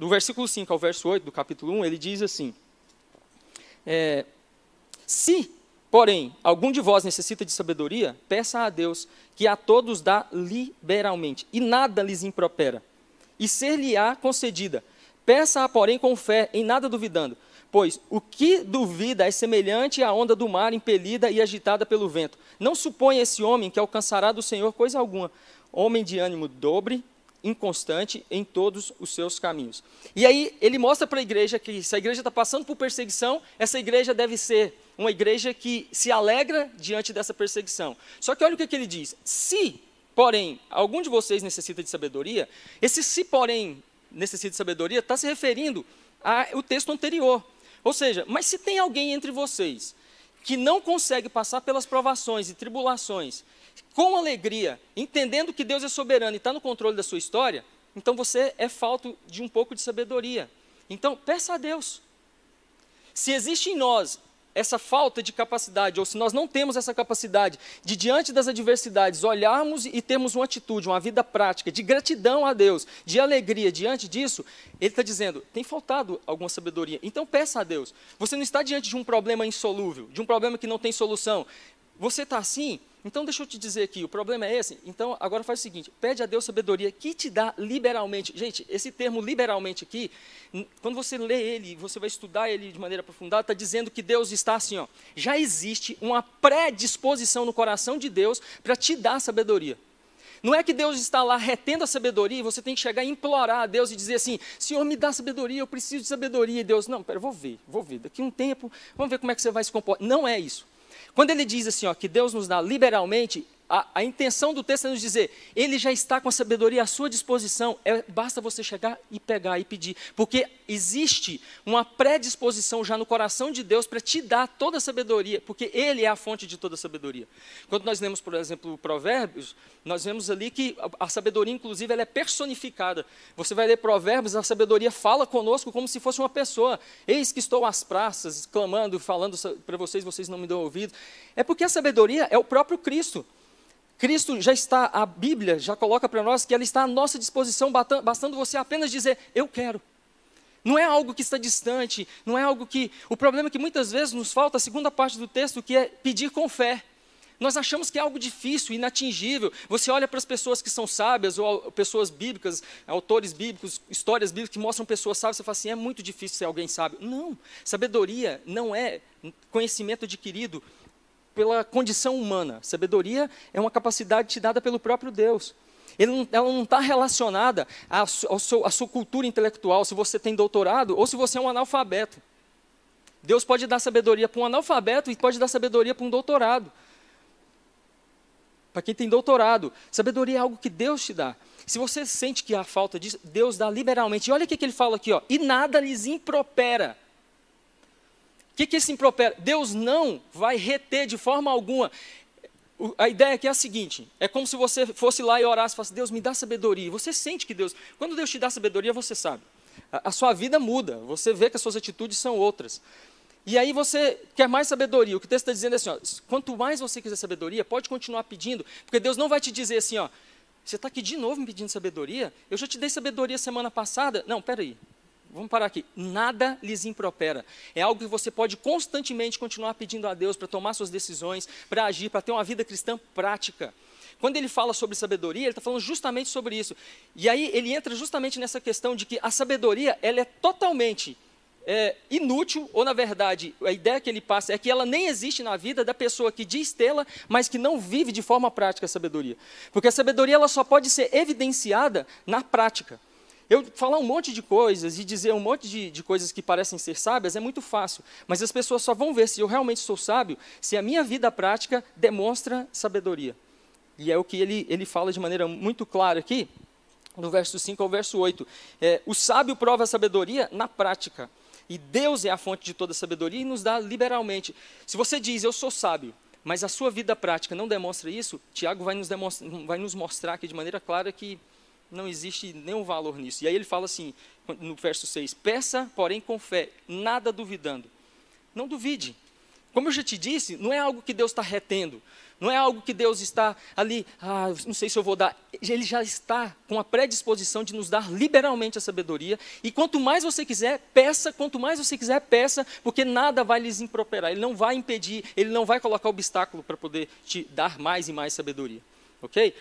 do versículo 5 ao verso 8 do capítulo 1, ele diz assim, se, porém, algum de vós necessita de sabedoria, peça a Deus, que a todos dá liberalmente, e nada lhes impropera, e ser-lhe-á concedida. Peça-a, porém, com fé, em nada duvidando, pois o que duvida é semelhante à onda do mar impelida e agitada pelo vento. Não suponha esse homem que alcançará do Senhor coisa alguma. Homem de ânimo dobre, inconstante em todos os seus caminhos. E aí ele mostra para a igreja que se a igreja está passando por perseguição, essa igreja deve ser uma igreja que se alegra diante dessa perseguição. Só que olha o que ele diz. Se, porém, algum de vocês necessita de sabedoria, esse se, porém, necessita de sabedoria está se referindo ao texto anterior. Ou seja, mas se tem alguém entre vocês que não consegue passar pelas provações e tribulações com alegria, entendendo que Deus é soberano e está no controle da sua história, então você é falto de um pouco de sabedoria. Então, peça a Deus. Se existe em nós essa falta de capacidade, ou se nós não temos essa capacidade de, diante das adversidades, olharmos e termos uma atitude, uma vida prática, de gratidão a Deus, de alegria diante disso, ele está dizendo, tem faltado alguma sabedoria. Então, peça a Deus. Você não está diante de um problema insolúvel, de um problema que não tem solução. Você está assim? Então, deixa eu te dizer aqui, o problema é esse. Então, agora faz o seguinte, pede a Deus sabedoria, que te dá liberalmente. Gente, esse termo liberalmente aqui, quando você lê ele, você vai estudar ele de maneira aprofundada, está dizendo que Deus está assim, ó, já existe uma predisposição no coração de Deus para te dar sabedoria. Não é que Deus está lá retendo a sabedoria e você tem que chegar e implorar a Deus e dizer assim, Senhor, me dá sabedoria, eu preciso de sabedoria. E Deus, não, pera, vou ver, daqui a um tempo, vamos ver como é que você vai se comportar. Não é isso. Quando ele diz assim, ó, que Deus nos dá liberalmente, a intenção do texto é nos dizer, ele já está com a sabedoria à sua disposição, basta você chegar e pegar e pedir, porque existe uma predisposição já no coração de Deus para te dar toda a sabedoria, porque ele é a fonte de toda a sabedoria. Quando nós lemos, por exemplo, Provérbios, nós vemos ali que a sabedoria, inclusive, ela é personificada. Você vai ler Provérbios, a sabedoria fala conosco como se fosse uma pessoa. Eis que estou às praças, clamando, falando para vocês, vocês não me dão ouvido. É porque a sabedoria é o próprio Cristo. Cristo já está, a Bíblia já coloca para nós que ela está à nossa disposição, bastando você apenas dizer, eu quero. Não é algo que está distante, não é algo que... O problema é que muitas vezes nos falta a segunda parte do texto, que é pedir com fé. Nós achamos que é algo difícil, inatingível. Você olha para as pessoas que são sábias, ou pessoas bíblicas, autores bíblicos, histórias bíblicas que mostram pessoas sábias, você fala assim, é muito difícil ser alguém sábio. Não, sabedoria não é conhecimento adquirido pela condição humana. Sabedoria é uma capacidade te dada pelo próprio Deus. Ela não está relacionada à sua cultura intelectual, se você tem doutorado ou se você é um analfabeto. Deus pode dar sabedoria para um analfabeto e pode dar sabedoria para um doutorado. Para quem tem doutorado, sabedoria é algo que Deus te dá. Se você sente que há falta disso, Deus dá liberalmente. E olha o que ele fala aqui, ó, e nada lhes impropera. O que é esse impropera? Deus não vai reter de forma alguma. A ideia aqui é a seguinte, é como se você fosse lá e orasse e falasse, Deus, me dá sabedoria. Você sente que Deus, quando Deus te dá sabedoria, você sabe. A sua vida muda, você vê que as suas atitudes são outras. E aí você quer mais sabedoria. O que o texto está dizendo é assim, ó, quanto mais você quiser sabedoria, pode continuar pedindo, porque Deus não vai te dizer assim, ó, você está aqui de novo me pedindo sabedoria? Eu já te dei sabedoria semana passada. Não, peraí. Vamos parar aqui. Nada lhes impropera. É algo que você pode constantemente continuar pedindo a Deus para tomar suas decisões, para agir, para ter uma vida cristã prática. Quando ele fala sobre sabedoria, ele está falando justamente sobre isso. E aí ele entra justamente nessa questão de que a sabedoria ela é totalmente inútil, ou na verdade, a ideia que ele passa é que ela nem existe na vida da pessoa que diz tê-la, mas que não vive de forma prática a sabedoria. Porque a sabedoria ela só pode ser evidenciada na prática. Eu falar um monte de coisas e dizer um monte de coisas que parecem ser sábias é muito fácil, mas as pessoas só vão ver se eu realmente sou sábio, se a minha vida prática demonstra sabedoria. E é o que ele fala de maneira muito clara aqui, no verso 5 ao verso 8. O sábio prova a sabedoria na prática, e Deus é a fonte de toda sabedoria e nos dá liberalmente. Se você diz, eu sou sábio, mas a sua vida prática não demonstra isso, Tiago vai nos mostrar aqui de maneira clara que não existe nenhum valor nisso. E aí ele fala assim, no verso 6, peça, porém, com fé, nada duvidando. Não duvide. Como eu já te disse, não é algo que Deus está retendo. Não é algo que Deus está ali, não sei se eu vou dar. Ele já está com a predisposição de nos dar liberalmente a sabedoria. E quanto mais você quiser, peça. Quanto mais você quiser, peça. Porque nada vai lhes improperar. Ele não vai impedir, ele não vai colocar obstáculo para poder te dar mais e mais sabedoria. Ok?